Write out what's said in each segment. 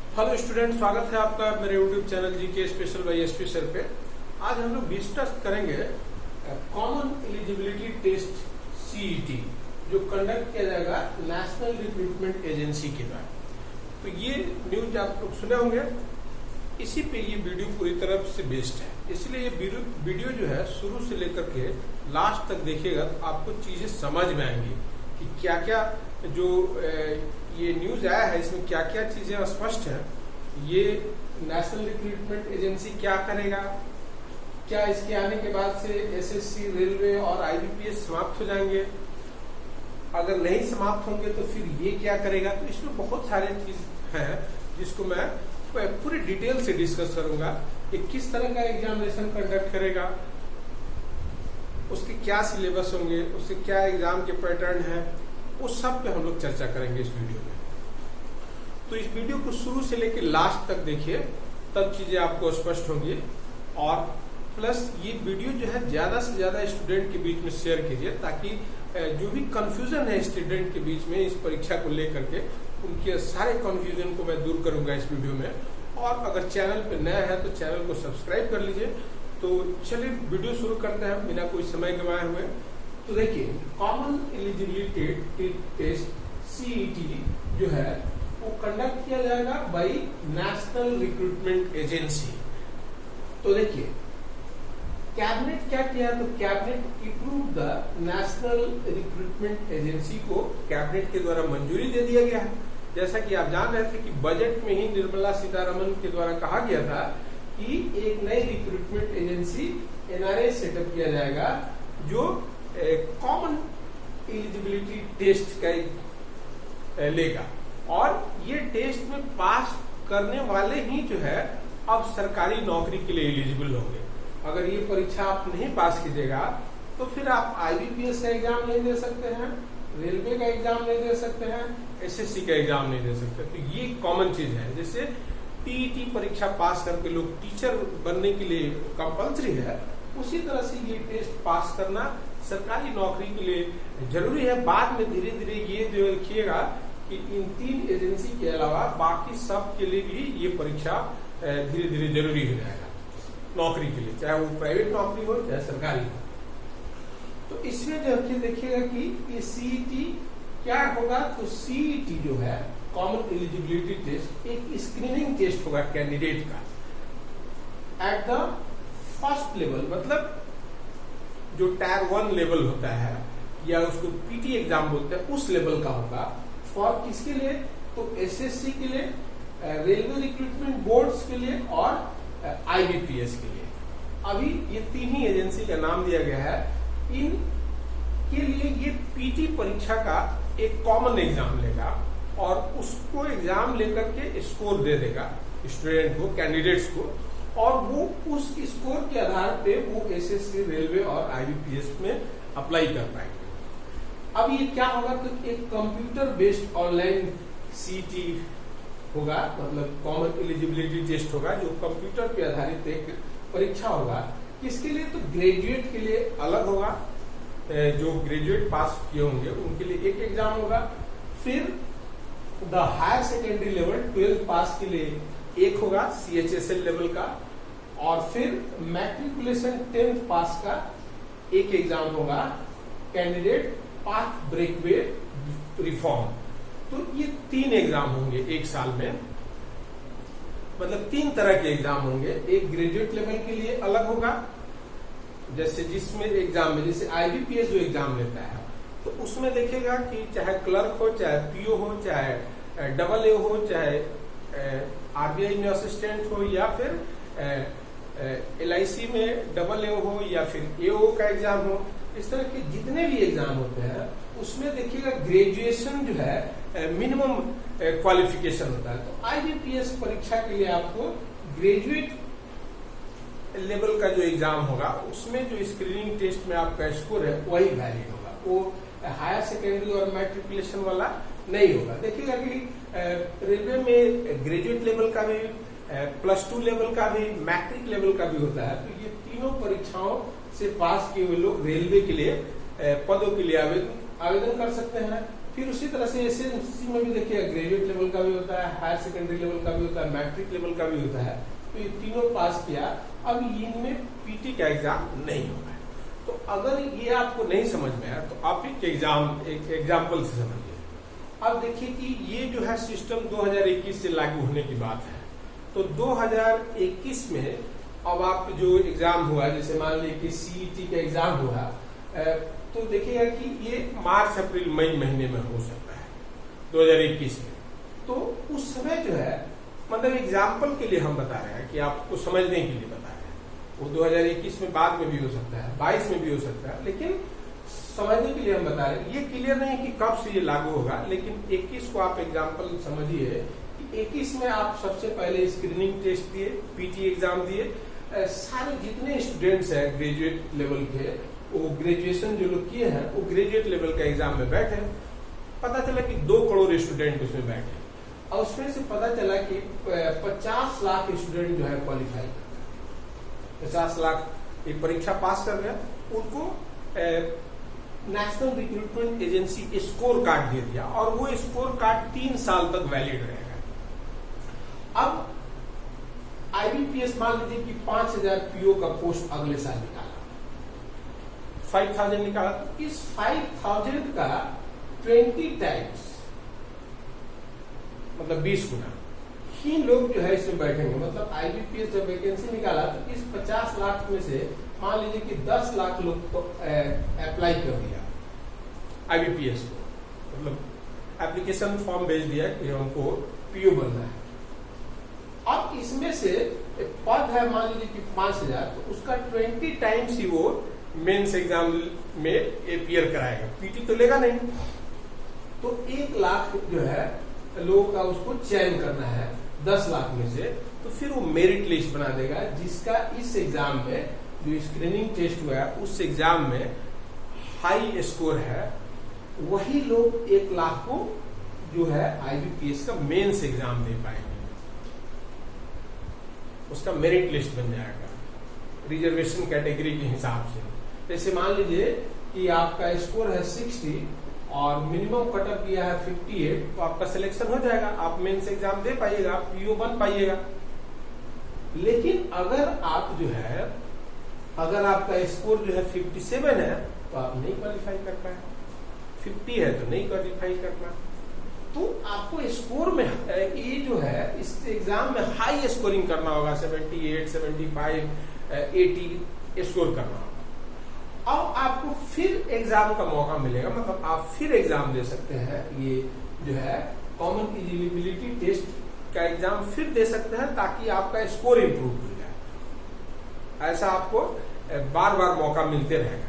Hello student, स्वागत है आपका मेरे YouTube channel GK special bye SP sir पे। आज हम लोग डिस्कस करेंगे कॉमन एलिजिबिलिटी टेस्ट सीईटी जो कंडक्ट किया जाएगा नेशनल रिक्रूटमेंट एजेंसी के द्वारा। तो ये न्यूज आप लोग सुने होंगे, इसी पे ये वीडियो पूरी तरह से बेस्ड है। इसलिए ये वीडियो जो है शुरू से लेकर के लास्ट तक देखिएगा तो आपको चीजें समझ में आएंगी कि क्या क्या जो ये न्यूज आया है इसमें क्या क्या चीजें स्पष्ट है। ये नेशनल रिक्रूटमेंट एजेंसी क्या करेगा, क्या इसके आने के बाद से एसएससी, रेलवे और आईबीपीएस समाप्त हो जाएंगे, अगर नहीं समाप्त होंगे तो फिर ये क्या करेगा। तो इसमें बहुत सारे चीज हैं जिसको मैं पूरी डिटेल से डिस्कस करूंगा कि किस तरह का एग्जामिनेशन कंडक्ट करेगा, उसके क्या सिलेबस होंगे, उसके क्या एग्जाम के पैटर्न है, उस सब पे हम लोग चर्चा करेंगे इस वीडियो में। तो इस वीडियो को शुरू से लेकर लास्ट तक देखिए, तब चीजें आपको स्पष्ट होंगी। और प्लस ये वीडियो जो है ज्यादा से ज्यादा स्टूडेंट के बीच में शेयर कीजिए ताकि जो भी कंफ्यूजन है स्टूडेंट के बीच में इस परीक्षा को लेकर के, उनके सारे कंफ्यूजन को मैं दूर करूंगा इस वीडियो में। और अगर चैनल पे नया है तो चैनल को सब्सक्राइब कर लीजिए। तो चलिए वीडियो शुरू करते हैं बिना कोई समय गंवाए हुए। तो देखिए, कॉमन एलिजिबिलिटी टेस्ट सीईटी जो है वो कंडक्ट किया जाएगा बाय नेशनल रिक्रूटमेंट एजेंसी। तो देखिए, कैबिनेट क्या किया, तो cabinet approve the national recruitment agency को कैबिनेट के द्वारा मंजूरी दे दिया गया है। जैसा कि आप जान रहे थे कि बजट में ही निर्मला सीतारमन के द्वारा कहा गया था कि एक नई रिक्रूटमेंट एजेंसी एनआरए सेटअप किया जाएगा जो कॉमन एलिजिबिलिटी टेस्ट का लेगा। और ये टेस्ट में पास करने वाले ही जो है अब सरकारी नौकरी के लिए एलिजिबल होंगे। अगर ये परीक्षा आप नहीं पास कीजिएगा तो फिर आप आईबीपीएस का एग्जाम नहीं दे सकते हैं, रेलवे का एग्जाम नहीं दे सकते हैं, एसएससी का एग्जाम नहीं दे सकते। तो ये कॉमन चीज है। जैसे टीईटी परीक्षा पास करके लोग टीचर बनने के लिए कंपल्सरी है, उसी तरह से ये टेस्ट पास करना सरकारी नौकरी के लिए जरूरी है। बाद में धीरे धीरे ये जो लिखिएगा कि इन 3 एजेंसी के अलावा बाकी सब के लिए भी ये परीक्षा धीरे धीरे जरूरी हो जाएगा नौकरी के लिए, चाहे वो प्राइवेट नौकरी हो चाहे सरकारी हो। तो इसमें जो देखिएगा कि ये सीईटी क्या होगा। तो सीईटी जो है कॉमन एलिजिबिलिटी टेस्ट एक स्क्रीनिंग टेस्ट होगा कैंडिडेट का एट द फर्स्ट लेवल, मतलब जो टायर 1 लेवल होता है या उसको पीटी एग्जाम बोलते हैं, उस लेवल का होगा। फॉर किसके लिए, तो एसएससी के लिए, रेलवे रिक्रूटमेंट बोर्ड्स के लिए और आईबीपीएस के लिए। अभी ये 3 ही एजेंसी का नाम दिया गया है। इन के लिए ये पीटी परीक्षा का एक कॉमन एग्जाम लेगा और उसको एग्जाम लेकर के स्कोर दे देगा स्टूडेंट को, कैंडिडेट्स को, और वो उस स्कोर के आधार पे वो एसएससी, रेलवे और आईबीपीएस में अप्लाई कर पाएंगे। अब ये क्या होगा, तो एक कंप्यूटर बेस्ड ऑनलाइन सीईटी होगा, मतलब कॉमन एलिजिबिलिटी टेस्ट होगा जो कंप्यूटर पे आधारित एक परीक्षा होगा। किसके लिए, तो ग्रेजुएट के लिए अलग होगा, जो ग्रेजुएट पास किए होंगे उनके लिए एक एग्जाम होगा। फिर the higher secondary level 12th पास के लिए एक होगा सीएचएसएल लेवल का, और फिर मैट्रिकुलेशन 10th पास का एक एग्जाम होगा कैंडिडेट पाथ ब्रेकवे रिफॉर्म। तो ये 3 एग्जाम होंगे एक साल में, मतलब 3 तरह के एग्जाम होंगे। एक ग्रेजुएट लेवल के लिए अलग होगा, जैसे जिसमें एग्जाम में जैसे आईबीपीएस जो एग्जाम लेता है तो उसमें देखेगा कि चाहे क्लर्क हो, चाहे पीओ हो, चाहे AA हो, चाहे आरबीआई में असिस्टेंट हो, या फिर एलआईसी में AA हो, या फिर एओ का एग्जाम हो। इस तरह के जितने भी एग्जाम होते हैं उसमें देखिएगा ग्रेजुएशन जो है मिनिमम क्वालिफिकेशन होता है। तो आईबीपीएस परीक्षा के लिए आपको ग्रेजुएट लेवल का जो एग्जाम होगा उसमें जो स्क्रीनिंग टेस्ट में आपका स्कोर है वही वैलिड होगा, वो हायर सेकेंडरी और मैट्रिकुलेशन वाला नहीं होगा। देखिएगा कि रेलवे में ग्रेजुएट लेवल का भी, +2 लेवल का भी, मैट्रिक लेवल का भी होता है। तो ये तीनों परीक्षाओं से पास किए हुए लोग रेलवे के लिए पदों के लिए आवेदन कर सकते हैं। फिर उसी तरह से एसएससी में भी देखिए ग्रेजुएट लेवल का भी होता है, हायर सेकेंडरी लेवल का भी होता है, मैट्रिक लेवल का भी होता है। तो ये तीनों पास किया, अब इनमें पीटी का एग्जाम नहीं होगा। तो अगर ये आपको नहीं समझ में आया तो आप एक एग्जाम्पल से समझिए। अब देखिए कि ये जो है सिस्टम 2021 से लागू होने की बात है। तो 2021 में अब आप जो एग्जाम हुआ, जैसे मान लीजिए कि सीईटी का एग्जाम हुआ, तो देखिएगा कि ये मार्च अप्रैल मई महीने में हो सकता है 2021 में। तो उस समय जो है, मतलब एग्जाम्पल के लिए हम बता रहे हैं कि आपको समझने के लिए बता रहे हैं। वो 2021 में बाद में भी हो सकता है, 22 में भी हो सकता है, लेकिन समझने के लिए हम बता रहे हैं। ये क्लियर नहीं कि कब से ये लागू होगा, लेकिन 21 को आप एग्जाम्पल समझिए कि 21 में आप सबसे पहले स्क्रीनिंग टेस्ट दिए, पीटी एग्जाम दिए। सारे जितने स्टूडेंट्स हैं ग्रेजुएट लेवल के, वो ग्रेजुएशन जो लोग किए हैं वो ग्रेजुएट लेवल का एग्जाम में बैठे। पता चला कि 2 करोड़ स्टूडेंट उसमें बैठे, और उसमें से पता चला कि 50 लाख स्टूडेंट जो है क्वालिफाई कर गए। 50 लाख एक परीक्षा पास कर गया, उनको national recruitment agency score card दे दिया, और वो स्कोर कार्ड 3 साल तक वैलिड रहेगा। अब आईबीपीएस मान लीजिए कि 5000 पीओ का पोस्ट अगले साल निकाला, 5000 निकाला, तो इस 5000 का 20 टाइम्स, मतलब 20 गुना ही लोग जो है इसमें बैठेंगे। मतलब आईबीपीएस जब वैकेंसी निकाला तो इस 50 लाख में से मान लीजिए कि 10 लाख लोग को अप्लाई कर दिया आईबीपीएस को, मतलब एप्लीकेशन फॉर्म भेज दिया कि हमको पीओ बनना है। अब इसमें से पद है मान लीजिए कि 5000, तो उसका 20 टाइम्स ही वो मेंस एग्जाम में अपीयर कराएगा, पीटी तो लेगा नहीं। तो 1 लाख जो है लोगों का उसको चयन करना है 10 लाख में से। तो फिर वो मेरिट लिस्ट बना देगा, जिसका इस एग्जाम में जो स्क्रीनिंग टेस्ट हुआ है उस एग्जाम में हाई स्कोर है, वही लोग 1 लाख को जो है आईबीपीएस का मेंस एग्जाम दे पाएंगे। उसका मेरिट लिस्ट बन जाएगा रिजर्वेशन कैटेगरी के हिसाब से। जैसे मान लीजिए कि आपका स्कोर है 60 और मिनिमम कट ऑफ किया है 58, तो आपका सिलेक्शन हो जाएगा, आप मेंस एग्जाम दे पाइएगा, पीओ बन पाइएगा। लेकिन अगर आप जो है, अगर आपका स्कोर जो है 57 है तो आप नहीं क्वालिफाई कर पाए, 50 है तो नहीं क्वालिफाई कर पाए। तो आपको स्कोर में ये जो है इस एग्जाम में हाई स्कोरिंग करना होगा, 78, 75, 80 स्कोर करना होगा। अब आपको फिर एग्जाम का मौका मिलेगा, मतलब आप फिर एग्जाम दे सकते हैं। ये जो है कॉमन एलिजिबिलिटी टेस्ट का एग्जाम फिर दे सकते हैं, ताकि आपका स्कोर इंप्रूव हो जाए। ऐसा आपको बार बार मौका मिलते रहेगा।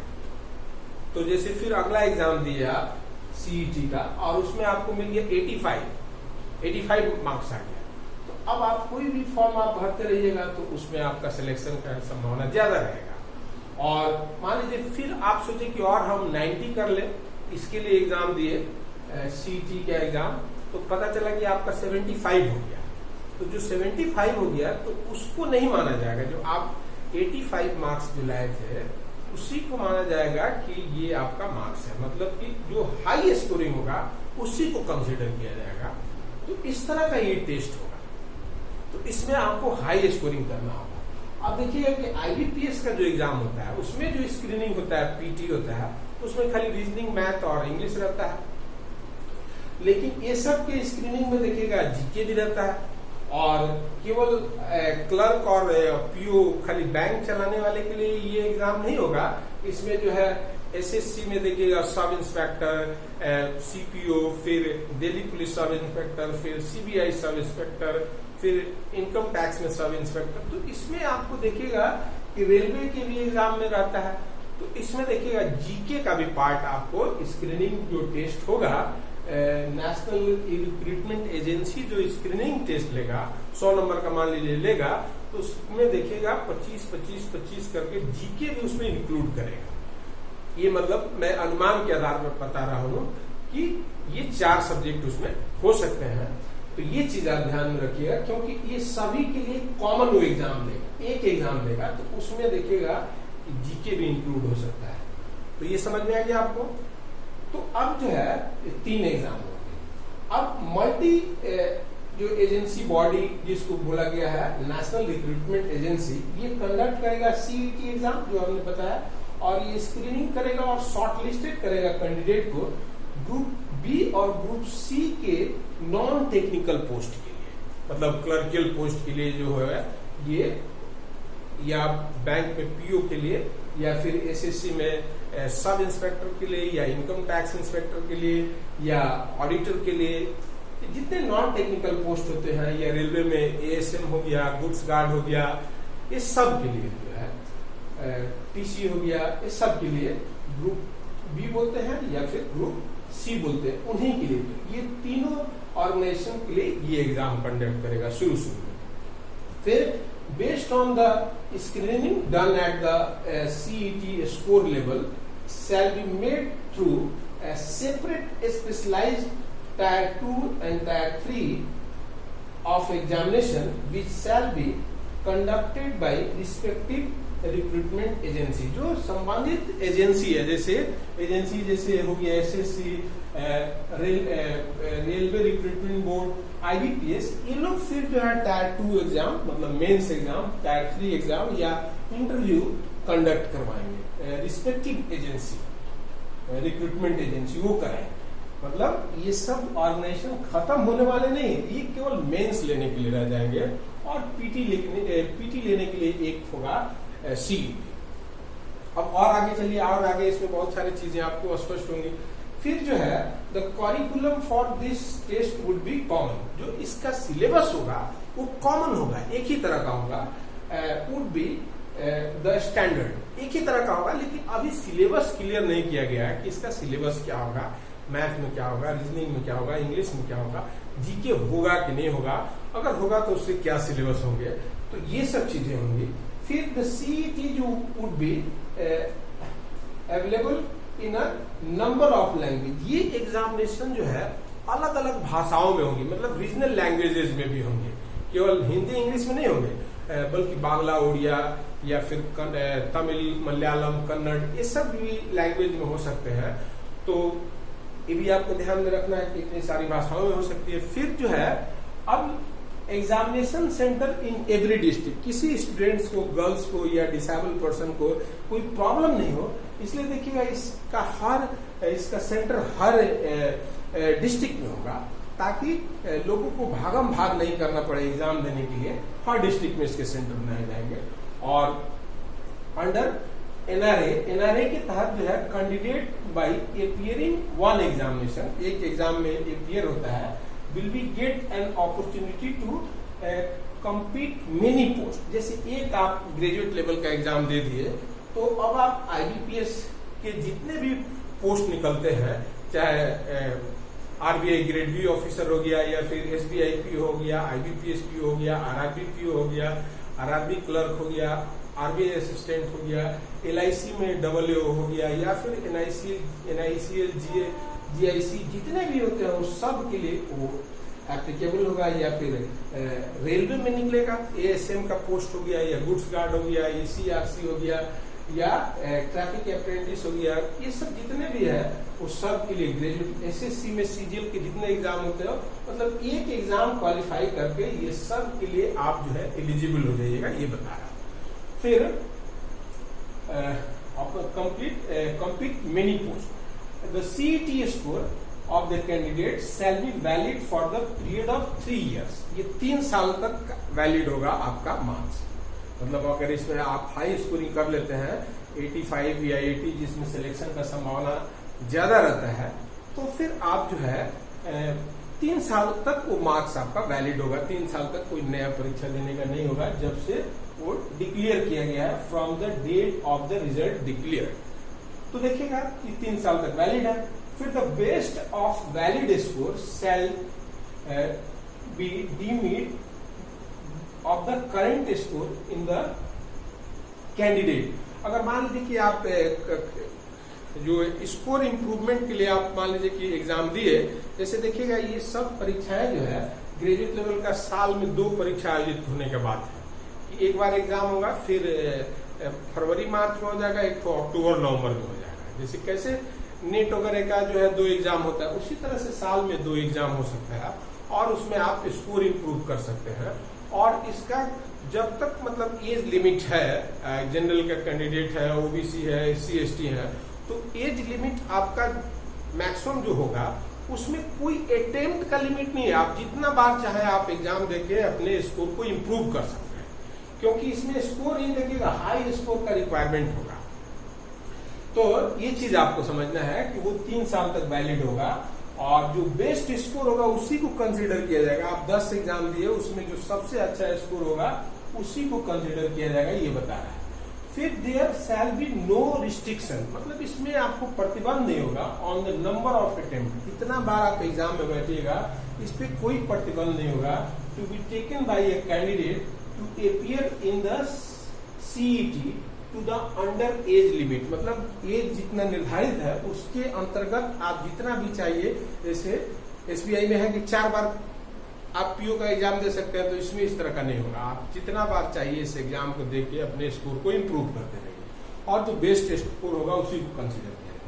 तो जैसे फिर अगला एग्जाम दिए आप सीईटी का, और उसमें आपको मिल गया 85 मार्क्स आ गया, तो अब आप कोई भी फॉर्म आप भरते रहिएगा तो उसमें आपका सिलेक्शन का संभावना ज्यादा रहेगा। और मान लीजिए फिर आप सोचे कि और हम 90 कर ले, इसके लिए एग्जाम दिए सीईटी का एग्जाम, तो पता चला कि आपका 75 हो गया। तो जो 75 हो गया तो उसको नहीं माना जाएगा, जो आप 85 मार्क्स जो लाए थे उसी को माना जाएगा कि ये आपका मार्क्स है। मतलब कि जो हाई स्कोरिंग होगा उसी को कंसीडर किया जाएगा। तो इस तरह का ये टेस्ट होगा। तो इसमें आपको हाई स्कोरिंग करना होगा। अब देखिएगा कि आईबीपीएस का जो एग्जाम होता है उसमें जो स्क्रीनिंग होता है, पीटी होता है, उसमें खाली रीजनिंग, मैथ और इंग्लिश रहता है। लेकिन ये सब के स्क्रीनिंग में देखिएगा जीके भी रहता है, और केवल क्लर्क और पीओ खाली बैंक चलाने वाले के लिए ये एग्जाम नहीं होगा। इसमें जो है एसएससी में देखिएगा सब इंस्पेक्टर, सीपीओ, फिर दिल्ली पुलिस सब इंस्पेक्टर, फिर सीबीआई सब इंस्पेक्टर, फिर इनकम टैक्स में सब इंस्पेक्टर। तो इसमें आपको देखिएगा कि रेलवे के भी एग्जाम में रहता है। तो इसमें देखिएगा जीके का भी पार्ट आपको स्क्रीनिंग जो टेस्ट होगा, नेशनल रिक्रूटमेंट एजेंसी जो स्क्रीनिंग टेस्ट लेगा 100 नंबर का मान लीजिए लेगा, तो उसमें देखिएगा 25 करके जीके भी उसमें इंक्लूड करेगा। ये मतलब मैं अनुमान के आधार पर बता रहा हूं कि ये 4 सब्जेक्ट उसमें हो सकते हैं। तो ये चीज आप ध्यान में रखिएगा, क्योंकि ये सभी के लिए कॉमन वो एग्जाम देगा, एक एग्जाम देगा, तो उसमें देखिएगा कि जीके भी इंक्लूड हो सकता है। तो ये समझ में आ गया आपको। तो अब जो है 3 एग्जाम होंगे। अब मल्टी जो एजेंसी बॉडी जिसको बोला गया है नेशनल रिक्रूटमेंट एजेंसी, ये कंडक्ट करेगा सीईटी एग्जाम जो हमने बताया, और ये स्क्रीनिंग करेगा और शॉर्टलिस्टेड करेगा कैंडिडेट को ग्रुप बी और ग्रुप सी के नॉन टेक्निकल पोस्ट के लिए, मतलब क्लर्कियल पोस्ट के लिए जो है ये, या बैंक में पीओ के लिए, या फिर एसएससी में सब इंस्पेक्टर के लिए, या इनकम टैक्स इंस्पेक्टर के लिए, या ऑडिटर के लिए, जितने नॉन टेक्निकल पोस्ट होते हैं, या रेलवे में एएसएम हो गया, गुड्स गार्ड हो गया, ये सब के लिए जो है टीसी हो गया, ये सब के लिए ग्रुप बी बोलते हैं या फिर ग्रुप सी बोलते हैं, उन्हीं के लिए ये तीनों ऑर्गेनाइजेशन के लिए ये एग्जाम कंडक्ट करेगा शुरू में। फिर based on the screening done at the CET score level shall be made through a separate specialized tier 2 and tier 3 of examination which shall be conducted by respective recruitment agency, जो संबंधित agency है, जैसे हो गया SSC, railway recruitment board, IBPS, ये लोग फिर जो है टायर 2 एग्जाम मतलब मेंस एग्जाम, टायर 3 एग्जाम या इंटरव्यू कंडक्ट करवाएंगे। रिस्पेक्टिव एजेंसी रिक्रूटमेंट एजेंसी वो कराएंगे। मतलब ये सब ऑर्गेनाइजेशन खत्म होने वाले नहीं, ये केवल मेंस लेने के लिए रह जाएंगे, और पीटी लेने के लिए एक होगा सीईटी। अब और आगे चलिए, और आगे इसमें बहुत सारी चीजें आपको स्पष्ट होंगी। फिर जो है the curriculum for this test would be common, जो इसका सिलेबस होगा वो कॉमन होगा, एक ही तरह का होगा, वुड बी द स्टैंडर्ड, एक ही तरह का होगा, लेकिन अभी सिलेबस क्लियर नहीं किया गया है कि इसका सिलेबस क्या होगा, मैथ में क्या होगा, रीजनिंग में क्या होगा, इंग्लिश में क्या होगा, जीके होगा कि नहीं होगा, अगर होगा तो उससे क्या सिलेबस होंगे, तो ये सब चीजें होंगी। फिर द सीईटी जो would be available in a number of language, ये एग्जामिनेशन जो है अलग अलग भाषाओं में होंगी, मतलब रीजनल लैंग्वेजेस में भी होंगे, केवल हिंदी इंग्लिश में नहीं होंगे, बल्कि बांग्ला, उड़िया, या फिर तमिल, मलयालम, कन्नड़, ये सब भी लैंग्वेज में हो सकते हैं। तो ये भी आपको ध्यान में रखना है कि इतनी सारी भाषाओं में हो सकती है। फिर जो है अब examination centre in every district, किसी स्टूडेंट्स को, गर्ल्स को या डिसेबल पर्सन को कोई प्रॉब्लम नहीं हो, इसलिए देखिएगा इसका सेंटर हर डिस्ट्रिक्ट में होगा, ताकि लोगों को भागम भाग नहीं करना पड़े एग्जाम देने के लिए, हर डिस्ट्रिक्ट में इसके सेंटर बनाए जाएंगे। और अंडर एनआरए के तहत जो है candidate by appearing one examination, एक एग्जाम में अपियर होता है, will be get an opportunity to compete many post. जैसे एक आप ग्रेजुएट लेवल का एग्जाम दे दिए, तो अब आप आईबीपीएस के जितने भी पोस्ट निकलते हैं, चाहे आरबीआई ग्रेड बी ऑफिसर हो गया, या फिर एसबीआई पीओ हो गया, आईबीपीएस पीओ हो गया, आरआरबी पीओ हो गया, आरआरबी क्लर्क हो गया, आरबीआई असिस्टेंट हो गया, एलआईसी में डबलएओ हो गया, या फिर एनआईसीएल, जीआईसी, जितने भी होते हैं वो सब के लिए वो एप्लीकेबल होगा। या फिर रेलवे में निकलेगा, एएसएम का पोस्ट हो गया, या गुड्स गार्ड हो गया, एसीआरसी हो गया, या ट्रैफिक अप्रेंटिस हो गया, ये सब जितने भी है वो सब के लिए ग्रेजुएट, एसएससी में सीजीएल के जितने एग्जाम होते हैं, मतलब एक एग्जाम क्वालिफाई करके ये सब के लिए आप जो है एलिजिबल हो जाइएगा, ये बता रहा। फिर complete many posts. The CET score of the candidate shall be valid for the period of 3 years. ये 3 साल तक वैलिड होगा आपका मार्क्स। मतलब अगर इसमें आप हाई स्कोरिंग कर लेते हैं 85 या 80, जिसमें सिलेक्शन का संभावना ज्यादा रहता है, तो फिर आप जो है 3 साल तक वो मार्क्स आपका वैलिड होगा। 3 साल तक कोई नया परीक्षा देने का नहीं होगा, जब से वो डिक्लेयर किया गया है from the date of the result declare. तो देखिएगा कि 3 साल तक वैलिड है। फिर the best of valid score shall be deemed of the current score in the candidate. अगर मान लीजिए कि आप जो स्कोर इंप्रूवमेंट के लिए आप मान लीजिए कि एग्जाम दिए, जैसे देखिएगा ये सब परीक्षाएं जो है ग्रेजुएट लेवल का साल में 2 परीक्षा आयोजित होने के बाद है कि एक बार एग्जाम होगा, फिर फरवरी मार्च में हो जाएगा, एक तो अक्टूबर नवंबर में हो जाएगा। जैसे कैसे नेट वगैरह का जो है 2 एग्जाम होता है, उसी तरह से साल में 2 एग्जाम हो सकता है और उसमें आप स्कोर इंप्रूव कर सकते हैं। और इसका जब तक मतलब एज लिमिट है, जनरल का कैंडिडेट है, ओबीसी है, एससी एसटी है, तो एज लिमिट आपका मैक्सिमम जो होगा उसमें कोई अटेम्प्ट का लिमिट नहीं है। आप जितना बार चाहे आप एग्जाम देके अपने स्कोर को इंप्रूव कर सकते हैं, क्योंकि इसमें स्कोर नहीं देखिएगा, हाई स्कोर का रिक्वायरमेंट होगा। तो ये चीज आपको समझना है कि वो 3 साल तक वैलिड होगा और जो बेस्ट स्कोर होगा उसी को कंसीडर किया जाएगा। आप 10 एग्जाम दिए, उसमें जो सबसे अच्छा स्कोर होगा उसी को कंसीडर किया जाएगा, ये बता रहा है। फिर there shall be no restriction, मतलब इसमें आपको प्रतिबंध नहीं होगा on the number of attempt, कितना बार आप एग्जाम में बैठिएगा इस पे कोई प्रतिबंध नहीं होगा। To be taken by a candidate to appear in the CET to the under age limit, मतलब एज जितना निर्धारित है उसके अंतर्गत आप जितना भी चाहिए, जैसे एसबीआई में है कि 4 बार आप पीओ का एग्जाम दे सकते हैं, तो इसमें इस तरह का नहीं होगा। आप जितना बार चाहिए इस एग्जाम को देके अपने स्कोर को इंप्रूव करते रहेंगे और जो बेस्ट स्कोर होगा उसी को कंसीडर करेंगे।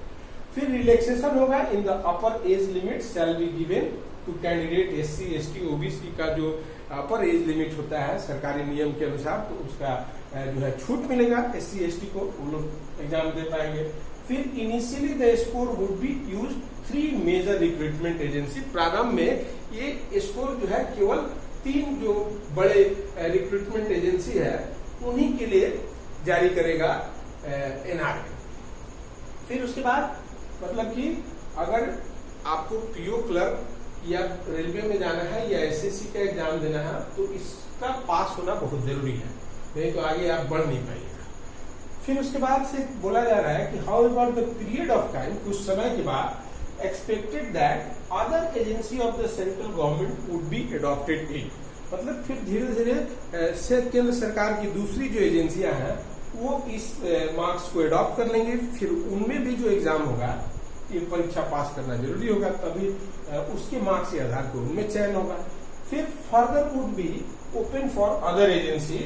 फिर रिलैक्सेशन होगा in the upper age limit shall be given to candidate SC ST OBC का जो अपर एज लिमिट होता है सरकारी नियम के अनुसार, तो उसका जो है छूट मिलेगा एससी एसटी को, उन लोग एग्जाम दे पाएंगे। फिर initially the score would be use 3 major recruitment agency, प्रारंभ में ये स्कोर जो है केवल 3 जो बड़े रिक्रूटमेंट एजेंसी है उन्हीं के लिए जारी करेगा एनआरए। फिर उसके बाद मतलब कि अगर आपको पीओ क्लर्क या रेलवे में जाना है या एसएससी का एग्जाम देना है तो इसका पास होना बहुत जरूरी है, नहीं तो आगे आप बढ़ नहीं पाएंगे। फिर उसके बाद से बोला जा रहा है कि how ever the period of time, कुछ समय के बाद expected that other agency of the central government would be adopted it, मतलब फिर धीरे धीरे से केंद्र सरकार की दूसरी जो एजेंसियां हैं वो इस मार्क्स को एडॉप्ट कर लेंगे। फिर उनमें भी जो एग्जाम होगा ये परीक्षा पास करना जरूरी होगा, तभी उसके मार्क्स के आधार पर उनमें चयन होगा। फिर further would be open for other agency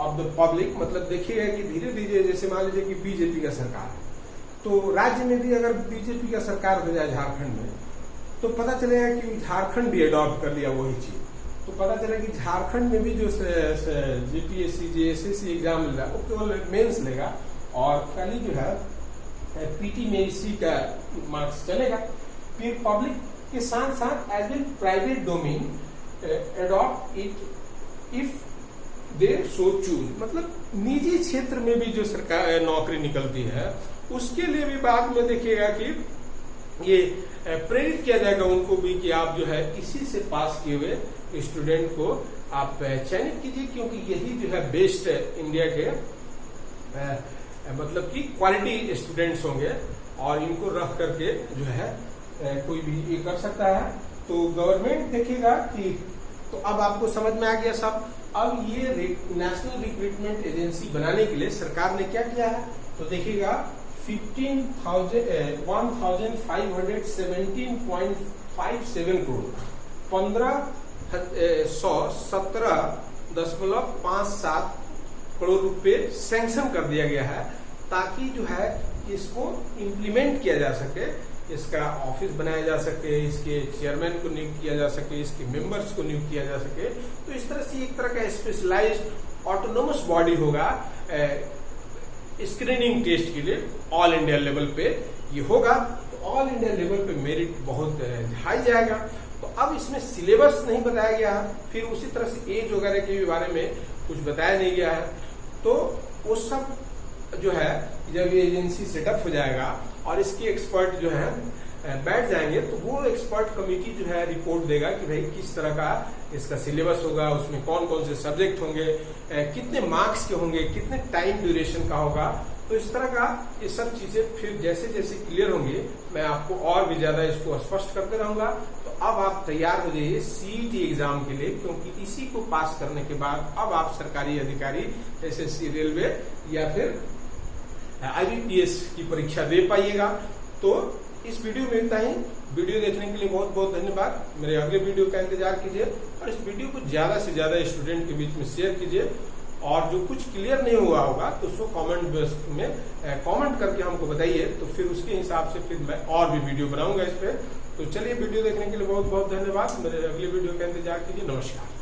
of the public, मतलब देखिएगा कि धीरे धीरे जैसे मान लीजिए कि बीजेपी का सरकार है, तो राज्य में भी अगर बीजेपी का सरकार हो जाए झारखंड में, तो पता चलेगा कि झारखंड भी अडॉप्ट कर लिया वही चीज, तो पता चलेगा कि झारखंड में भी जो जेपीएससी जेएसएससी एग्जाम लेगा वो केवल मेंस लेगा और खाली जो है पीटी में इसी का मार्क्स चलेगा। फिर पब्लिक के साथ साथ as well private domain adopt it if they so choose, मतलब निजी क्षेत्र में भी जो सरकार नौकरी निकलती है उसके लिए भी बाद में देखिएगा कि ये प्रेरित किया जाएगा उनको भी कि आप जो है इसी से पास किए हुए स्टूडेंट को आप चयनित कीजिए, क्योंकि यही जो है बेस्ट इंडिया के मतलब कि क्वालिटी स्टूडेंट्स होंगे और इनको रख करके जो है कोई भी ये कर सकता है। तो गवर्नमेंट देखिएगा कि, तो अब आपको समझ में आ गया सब। अब ये नेशनल रिक्रूटमेंट एजेंसी बनाने के लिए सरकार ने क्या किया है, तो देखिएगा 15,517.57 करोड़ 1517.57 करोड़ रुपए सैंक्शन कर दिया गया है, ताकि जो है इसको इम्प्लीमेंट किया जा सके, इसका ऑफिस बनाया जा सके, इसके चेयरमैन को नियुक्त किया जा सके, इसके मेंबर्स को नियुक्त किया जा सके। तो इस तरह से एक तरह का स्पेशलाइज्ड ऑटोनोमस बॉडी होगा स्क्रीनिंग टेस्ट के लिए ऑल इंडिया लेवल पे ये होगा। तो ऑल इंडिया लेवल पे मेरिट बहुत हाई जाएगा। तो अब इसमें सिलेबस नहीं बताया गया है, फिर उसी तरह से एज वगैरह के बारे में कुछ बताया नहीं गया है। तो वो सब जो है जब ये एजेंसी सेटअप हो जाएगा और इसके एक्सपर्ट जो है बैठ जाएंगे, तो वो एक्सपर्ट कमेटी जो है रिपोर्ट देगा कि भाई किस तरह का इसका सिलेबस होगा, उसमें कौन कौन से सब्जेक्ट होंगे, कितने मार्क्स के होंगे, कितने टाइम ड्यूरेशन का होगा। तो इस तरह का ये सब चीजें फिर जैसे जैसे क्लियर होंगी मैं आपको और भी ज्यादा इसको स्पष्ट करते रहूंगा। तो अब आप तैयार हो जाइए सीईटी एग्जाम के लिए, क्योंकि इसी को पास करने के बाद अब आप सरकारी अधिकारी एसएससी रेलवे या फिर आईबीपीएस की परीक्षा दे पाइएगा। तो इस वीडियो में इतना ही। वीडियो देखने के लिए बहुत बहुत धन्यवाद। मेरे अगले वीडियो का इंतजार कीजिए और इस वीडियो को ज्यादा से ज्यादा स्टूडेंट के बीच में शेयर कीजिए और जो कुछ क्लियर नहीं हुआ होगा तो उसको कमेंट में कमेंट करके हमको बताइए, तो फिर उसके हिसाब से फिर मैं और भी वीडियो बनाऊंगा इस पे। तो चलिए, वीडियो देखने के लिए बहुत बहुत धन्यवाद। मेरे अगले वीडियो का इंतजार कीजिए। नमस्कार।